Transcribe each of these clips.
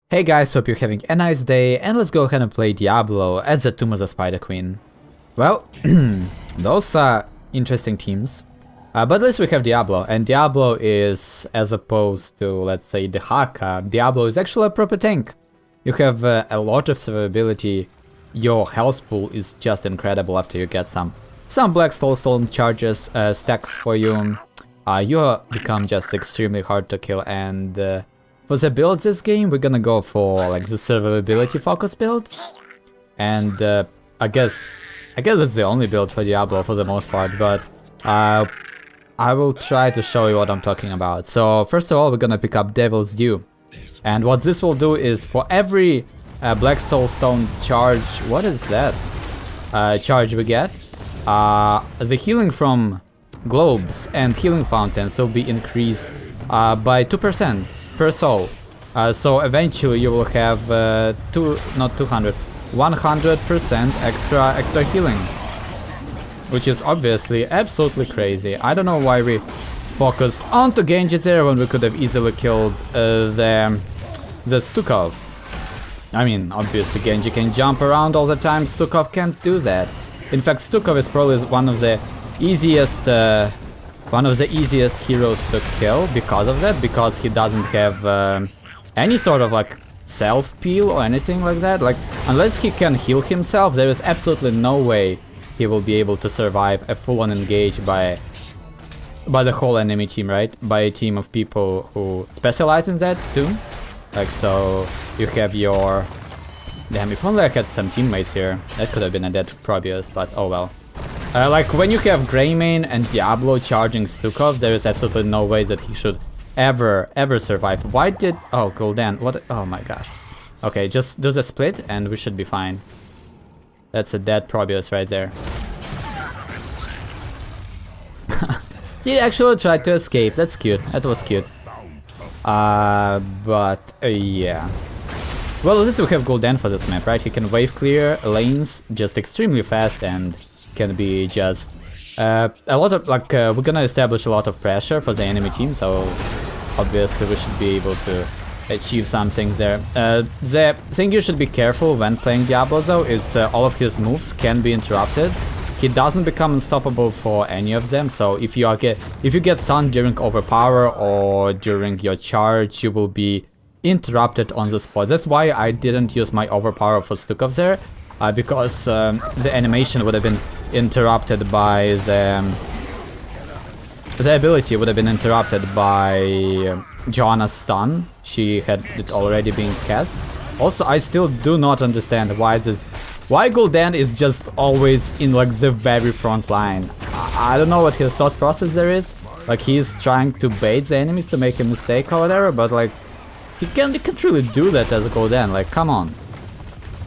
Hey guys, hope you're having a nice day, and let's go ahead and play Diablo as the Tomb of the Spider Queen. Well, those are interesting teams, but at least we have Diablo, and Diablo is, as opposed to, let's say, the Haka, Diablo is actually a proper tank. You have a lot of survivability, your health pool is just incredible after you get some Black Soulstone charges stacks for you. You become just extremely hard to kill, and for the builds this game, we're gonna go for like the survivability focus build, and I guess it's the only build for Diablo for the most part. But I will try to show you what I'm talking about. So first of all, we're gonna pick up Devil's Due, and what this will do is for every Black Soulstone charge, what is that? Charge we get, the healing from globes and healing fountains will be increased by 2%. per soul. So eventually you will have 100% extra healing, which is obviously absolutely crazy. I don't know why we focused onto Genji there when we could have easily killed the Stukov. I mean, obviously Genji can jump around all the time, Stukov can't do that. In fact, Stukov is probably one of the easiest heroes to kill because of that, because he doesn't have any sort of like self-peel or anything like that. Like, unless he can heal himself, there is absolutely no way he will be able to survive a full-on engage by the whole enemy team, right? By a team of people who specialize in that too. Like, so you have your... Damn, if only I had some teammates here. That could have been a dead Probius, but oh well. Like, when you have Greymane and Diablo charging Stukov, there is absolutely no way that he should ever survive. Why did... Oh, Gul'dan, what... Oh my gosh. Okay, just do the split and we should be fine. That's a dead Probius right there. He actually tried to escape, that's cute, that was cute. Yeah. Well, at least we have Gul'dan for this map, right? He can wave clear lanes just extremely fast and can be just a lot of, like, we're gonna establish a lot of pressure for the enemy team, so obviously we should be able to achieve some things there. The thing you should be careful when playing Diablo though is all of his moves can be interrupted. He doesn't become unstoppable for any of them, so if you get stunned during overpower or during your charge, you will be interrupted on the spot. That's why I didn't use my overpower for Stukov there. Because the animation would have been interrupted by the ability would have been interrupted by Joanna's stun. She had it already being cast. Also, I still do not understand why Gul'dan is just always in like the very front line. I don't know what his thought process there is. Like, he's trying to bait the enemies to make a mistake or whatever, but like he can't really do that as a Gul'dan. Like, come on.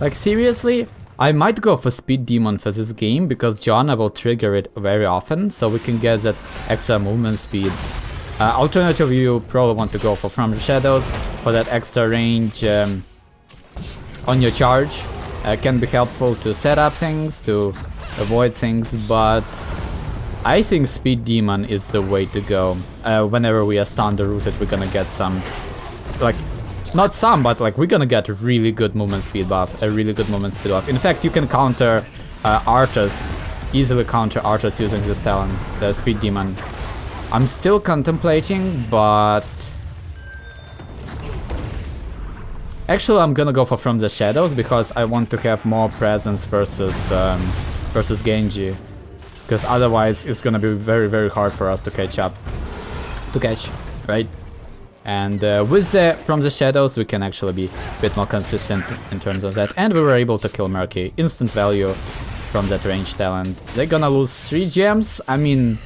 Like, seriously? I might go for Speed Demon for this game, because Joanna will trigger it very often, so we can get that extra movement speed. Alternatively, you probably want to go for From the Shadows, for that extra range on your charge. Can be helpful to set up things, to avoid things, but I think Speed Demon is the way to go. Whenever we are thunder rooted, we're gonna get some, like, not some, but like we're gonna get a really good movement speed buff, In fact, you can counter Arthas, easily counter Arthas using this talent, the Speed Demon. I'm still contemplating, but actually I'm gonna go for From the Shadows, because I want to have more presence versus Genji, because otherwise it's gonna be very hard for us to catch, right? And with From the Shadows, we can actually be a bit more consistent in terms of that. And we were able to kill Murky. Instant value from that range talent. They're gonna lose 3 gems. I mean,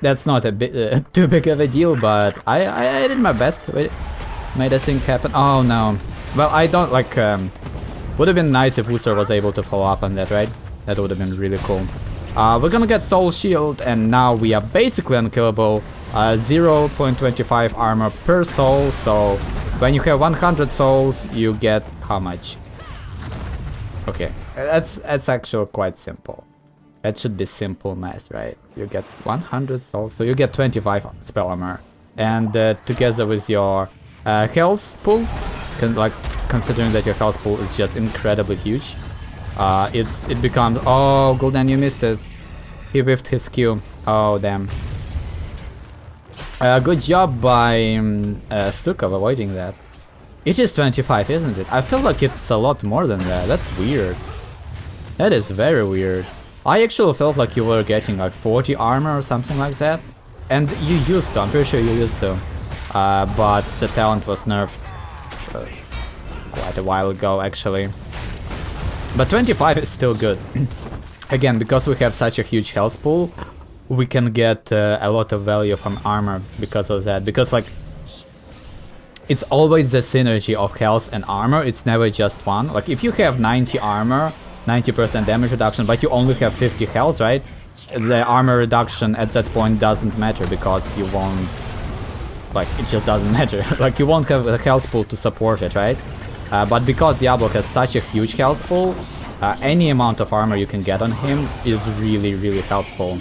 that's not a bit too big of a deal, but I did my best. Made a thing happen. Oh no. Well, I don't like... would have been nice if Wooster was able to follow up on that, right? That would have been really cool. We're gonna get Soul Shield, and now we are basically unkillable. 0.25 armor per soul, so when you have 100 souls, you get how much? Okay, that's actually quite simple. That should be simple math, right? You get 100 souls, so you get 25 spell armor. And together with your health pool, like considering that your health pool is just incredibly huge. It becomes... Oh, Gul'dan, you missed it. He whiffed his Q. Oh, damn. Good job by Stukov avoiding that. It is 25, isn't it? I feel like it's a lot more than that. That's weird. That is very weird. I actually felt like you were getting like 40 armor or something like that. And you used to, I'm pretty sure you used to. But the talent was nerfed quite a while ago, actually. But 25 is still good. Again, because we have such a huge health pool, we can get a lot of value from armor because of that. Because, like, it's always the synergy of health and armor, it's never just one. Like, if you have 90 armor, 90% damage reduction, but you only have 50 health, right? The armor reduction at that point doesn't matter because you won't... Like, it just doesn't matter. Like, you won't have a health pool to support it, right? But because Diablo has such a huge health pool, any amount of armor you can get on him is really, really helpful.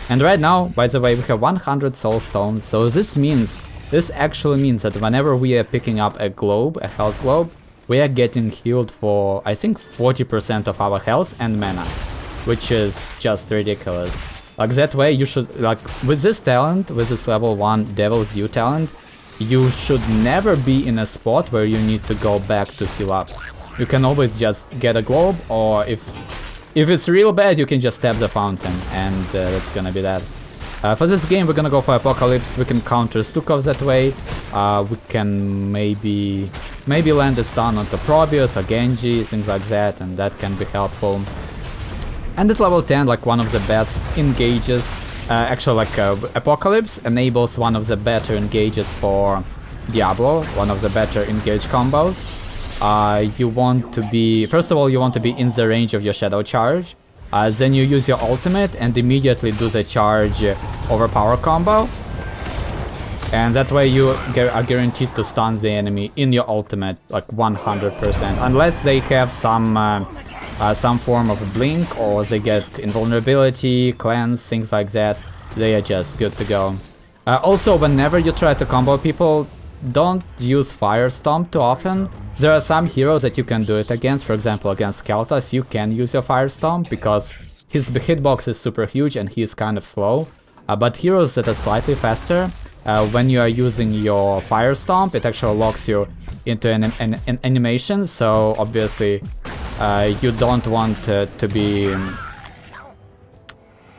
And right now, by the way, we have 100 soul stones, so this actually means that whenever we are picking up a globe, a health globe, we are getting healed for, I think, 40% of our health and mana, which is just ridiculous. Like, that way you should, like, with this talent, with this level 1 Devil's Due talent, you should never be in a spot where you need to go back to heal up. You can always just get a globe, or if it's real bad, you can just tap the fountain, and that's gonna be that. For this game, we're gonna go for Apocalypse. We can counter Stukov that way. We can maybe land a stun onto Probius or Genji, things like that, and that can be helpful. And at level 10, like, one of the best engages, actually, like, Apocalypse enables one of the better engages for Diablo, one of the better engage combos. You want to be, first of all, you want to be in the range of your shadow charge. Then you use your ultimate and immediately do the charge overpower combo. And that way you are guaranteed to stun the enemy in your ultimate, like 100%. Unless they have some form of a blink, or they get invulnerability, cleanse, things like that, they are just good to go. Also, whenever you try to combo people, don't use Fire Stomp too often. There are some heroes that you can do it against. For example, against Keltas, you can use your Fire Stomp because his hitbox is super huge and he is kind of slow. But heroes that are slightly faster, when you are using your Fire Stomp, it actually locks you into an animation. So obviously, you don't want to be...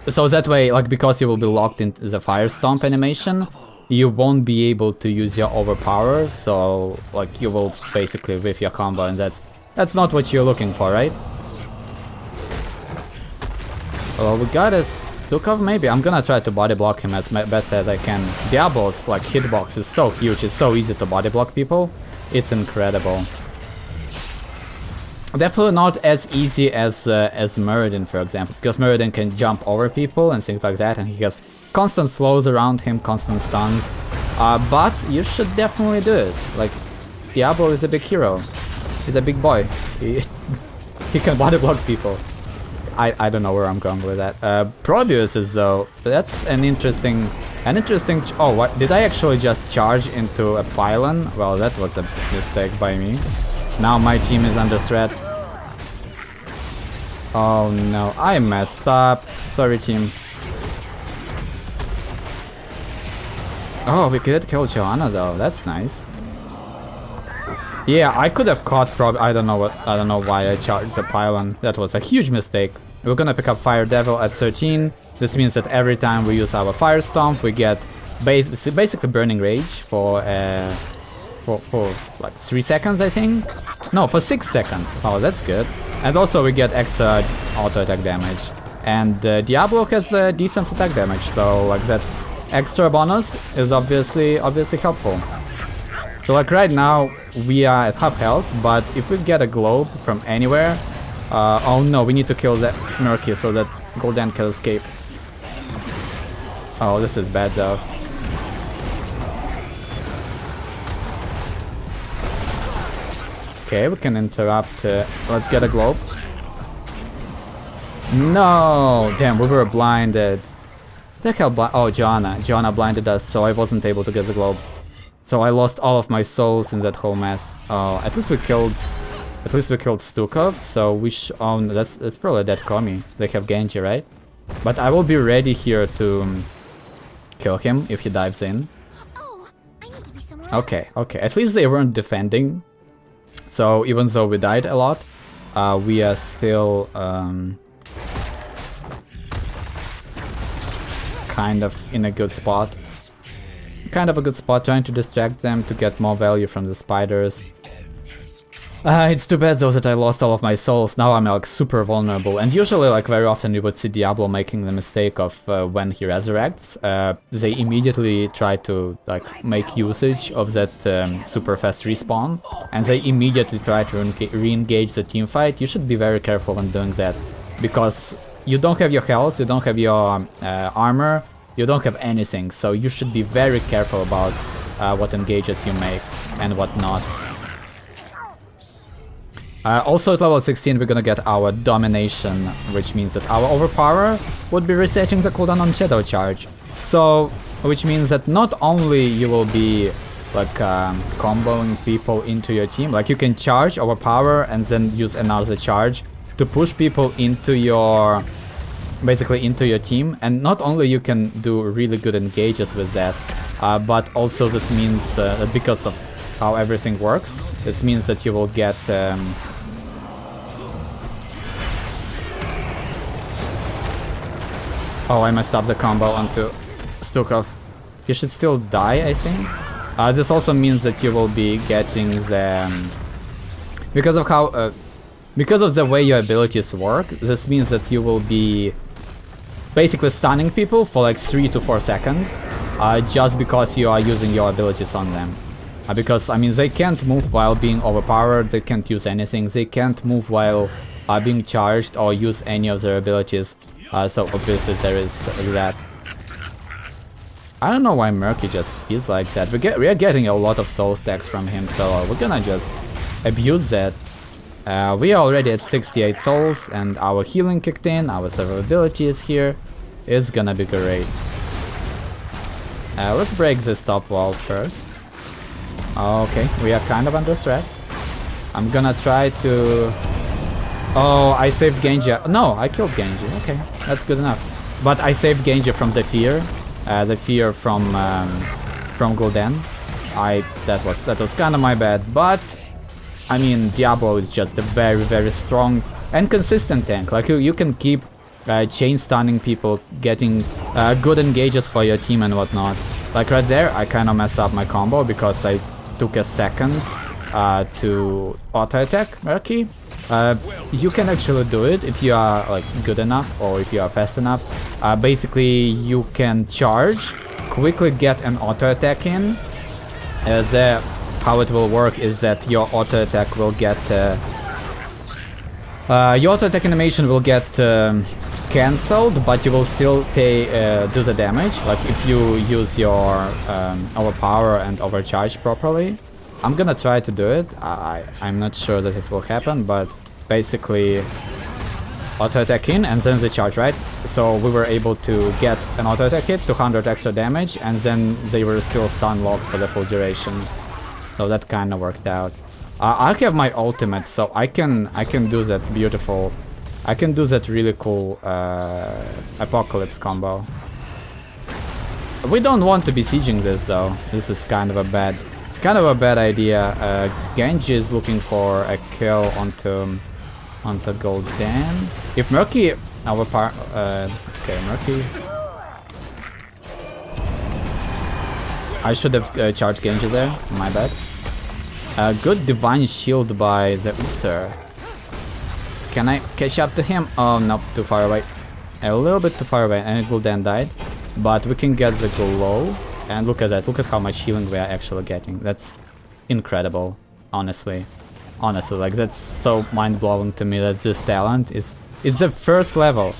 So that way, like, because you will be locked in the Fire Stomp animation, you won't be able to use your overpower, so, like, you will basically whiff your combo, and that's not what you're looking for, right? Well, we got a Stukov, maybe. I'm gonna try to body block him as best as I can. Diablo's, like, hitbox is so huge, it's so easy to body block people. It's incredible. Definitely not as easy as Muradin, for example, because Muradin can jump over people and things like that, and he has constant slows around him, constant stuns. But you should definitely do it. Like, Diablo is a big hero. He's a big boy. He can body block people. I don't know where I'm going with that. Probius is, though, that's an interesting... oh, what? Did I actually just charge into a pylon? Well, that was a mistake by me. Now my team is under threat. Oh no, I messed up. Sorry, team. Oh, we did kill Joanna though. That's nice. Yeah, I could have caught I don't know why I charged the pylon. That was a huge mistake. We're gonna pick up Fire Devil at 13. This means that every time we use our Fire Stomp, we get basically Burning Rage for like 3 seconds, I think. No, for 6 seconds. Oh, that's good. And also we get extra auto attack damage. And Diablo has decent attack damage, so like that extra bonus is obviously helpful. So like right now we are at half health, but if we get a globe from anywhere, oh no, we need to kill that Murky so that Gul'dan can escape. Oh, this is bad though. Okay, we can interrupt. Let's get a globe. No! Damn, we were blinded. The hell oh, Joanna blinded us, so I wasn't able to get the globe. So I lost all of my souls in that whole mess. At least we killed Stukov, so we oh, that's probably a dead Komi. They have Genji, right? But I will be ready here to kill him if he dives in. Okay, okay. At least they weren't defending. So even though we died a lot, we are still kind of in a good spot. Kind of a good spot, trying to distract them to get more value from the spiders. It's too bad though that I lost all of my souls. Now I'm like super vulnerable, and usually like very often you would see Diablo making the mistake of when he resurrects, they immediately try to like make usage of that super fast respawn, and they immediately try to re-engage the team fight. You should be very careful when doing that, because you don't have your health, you don't have your armor, you don't have anything, so you should be very careful about what engages you make and what not. Also at level 16 we're gonna get our Domination, which means that our Overpower would be resetting the cooldown on Shadow Charge. So, which means that not only you will be like comboing people into your team, like you can charge, Overpower, and then use another charge to push people into your, basically into your team, and not only you can do really good engages with that, but also this means that because of how everything works, this means that you will get oh, I messed up the combo onto Stukov. He should still die, I think. This also means that you will be getting the because of how because of the way your abilities work, this means that you will be basically stunning people for like 3 to 4 seconds, just because you are using your abilities on them. Because, I mean, they can't move while being overpowered, they can't use anything, they can't move while being charged or use any of their abilities, so obviously there is that. I don't know why Murky just feels like that. We are getting a lot of soul stacks from him, so we're gonna just abuse that. We are already at 68 souls, and our healing kicked in, our survivability is here. It's gonna be great. Let's break this top wall first. Okay, we are kind of under threat. I'm gonna try to... Oh, I saved Genji. No, I killed Genji. Okay, that's good enough. But I saved Genji from the fear from Gul'dan. That was kind of my bad, but I mean, Diablo is just a very, very strong and consistent tank. Like you can keep chain stunning people, getting good engages for your team and whatnot. Like right there, I kind of messed up my combo because I took a second to auto attack Murky. You can actually do it if you are like good enough or if you are fast enough. Basically, you can charge, quickly get an auto attack in. How it will work is that your auto attack will get your auto attack animation will get cancelled, but you will still do the damage. Like if you use your overpower and overcharge properly. I'm gonna try to do it. I'm not sure that it will happen, but basically auto attack in and then the charge, right? So we were able to get an auto attack hit, 200 extra damage, and then they were still stun locked for the full duration. So that kind of worked out. I have my ultimate, so I can do that beautiful. I can do that really cool apocalypse combo. We don't want to be sieging this though. This is kind of a bad idea. Genji is looking for a kill onto Gul'dan. If Murky okay, Murky. I should have charged Genji there. My bad. Good divine shield by the Uther. Can I catch up to him? Oh, nope, too far away. A little bit too far away, and Gul'dan died. But we can get the glow. And look at that, look at how much healing we are actually getting. That's incredible, honestly. Honestly, like that's so mind-blowing to me that this talent is... It's the first level.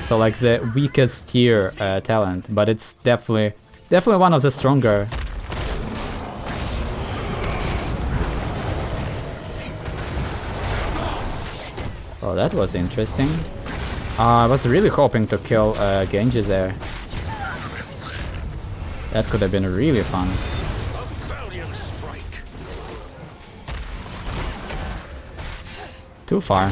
So like the weakest tier talent, but it's definitely one of the stronger. Oh, that was interesting. I was really hoping to kill Genji there. That could have been really fun. Too far.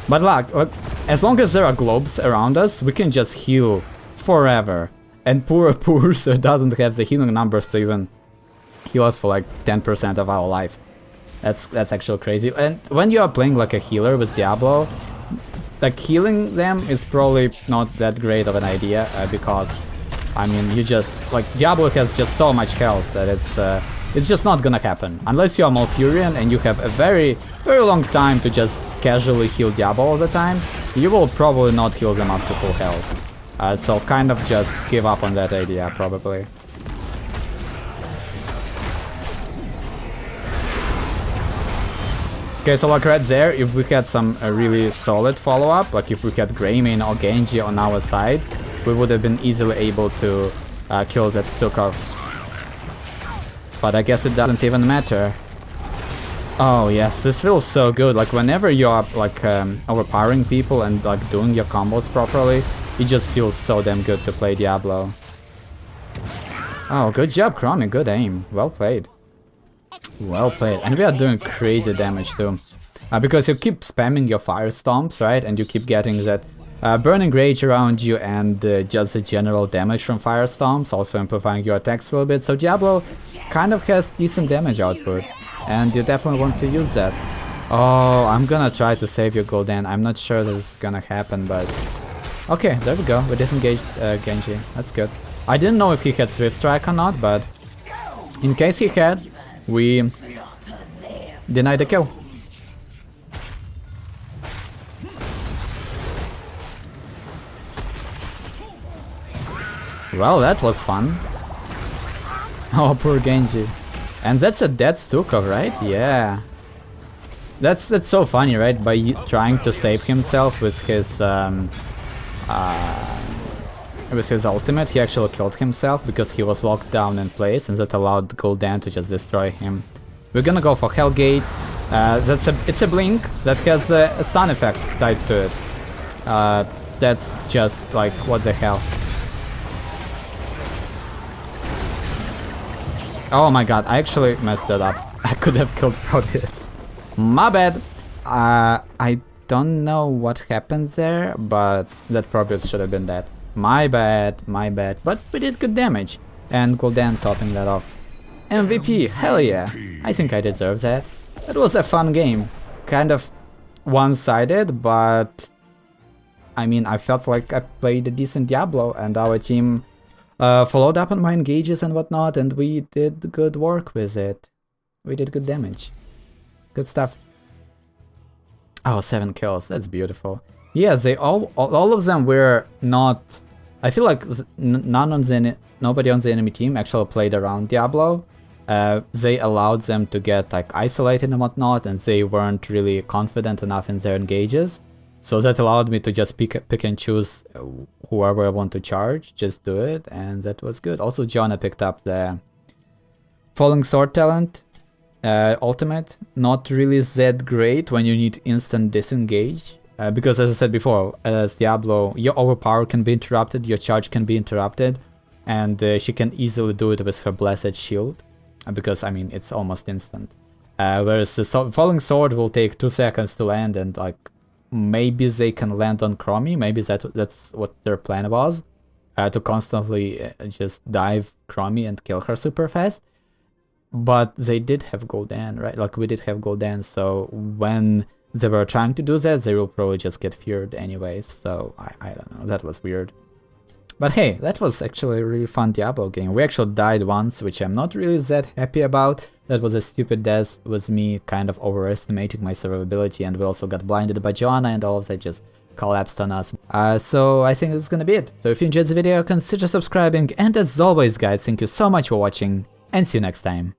But look, as long as there are globes around us, we can just heal forever. And poor Purser doesn't have the healing numbers to even heal us for like 10% of our life. That's actually crazy. And when you are playing like a healer with Diablo, like healing them is probably not that great of an idea because I mean you just like Diablo has just so much health that it's just not gonna happen unless you are Malfurion and you have a very long time to just casually heal Diablo all the time. You will probably not heal them up to full health. So kind of just give up on that idea probably. Okay, so like right there, if we had some really solid follow-up, like if we had Greymane or Genji on our side, we would have been easily able to kill that Stukov. But I guess it doesn't even matter. Oh yes, this feels so good. Like whenever you're like overpowering people and like doing your combos properly, it just feels so damn good to play Diablo. Oh, good job, Chromie. Good aim. Well played. Well played. And we are doing crazy damage too. Because you keep spamming your fire stomps, right? And you keep getting that burning rage around you and just the general damage from fire stomps, also amplifying your attacks a little bit. So Diablo kind of has decent damage output. And you definitely want to use that. Oh, I'm gonna try to save your Gul'dan. I'm not sure this is gonna happen, but... Okay, there we go. We disengaged Genji. That's good. I didn't know if he had Swift Strike or not, but... in case he had, we denied the kill. Well, that was fun. Oh, poor Genji. And that's a dead Stukov, right? Yeah. That's so funny, right? By trying to save himself with his ultimate, he actually killed himself because he was locked down in place, and that allowed Gul'dan to just destroy him. We're gonna go for Hellgate. It's a blink that has a stun effect tied to it. That's just like, what the hell? Oh my god, I actually messed it up. I could have killed Proteus. My bad. I don't know what happened there, but that Proteus should have been dead. My bad, my bad. But we did good damage. And Gul'dan topping that off. MVP, hell yeah. I think I deserve that. It was a fun game. Kind of one-sided, but... I mean, I felt like I played a decent Diablo, and our team followed up on my engages and whatnot, and we did good work with it. We did good damage. Good stuff. Oh, 7 kills, that's beautiful. Yeah, they all of them were not... I feel like nobody on the enemy team actually played around Diablo. They allowed them to get like isolated and whatnot, and they weren't really confident enough in their engages. So that allowed me to just pick and choose whoever I want to charge, just do it, and that was good. Also, Janna picked up the Falling Sword talent, ultimate. Not really that great when you need instant disengage, because as I said before, as Diablo, your overpower can be interrupted, your charge can be interrupted, and she can easily do it with her Blessed Shield, because, I mean, it's almost instant. Whereas the Falling Sword will take 2 seconds to land, and like, maybe they can land on Chromie, maybe that's what their plan was, to constantly just dive Chromie and kill her super fast. But they did have Gul'dan, right? Like, we did have Gul'dan, so when they were trying to do that, they will probably just get feared anyways, so I don't know, that was weird. But hey, that was actually a really fun Diablo game. We actually died once, which I'm not really that happy about. That was a stupid death, with me kind of overestimating my survivability, and we also got blinded by Joanna, and all of that just collapsed on us. So I think that's gonna be it. So if you enjoyed the video, consider subscribing, and as always guys, thank you so much for watching, and see you next time.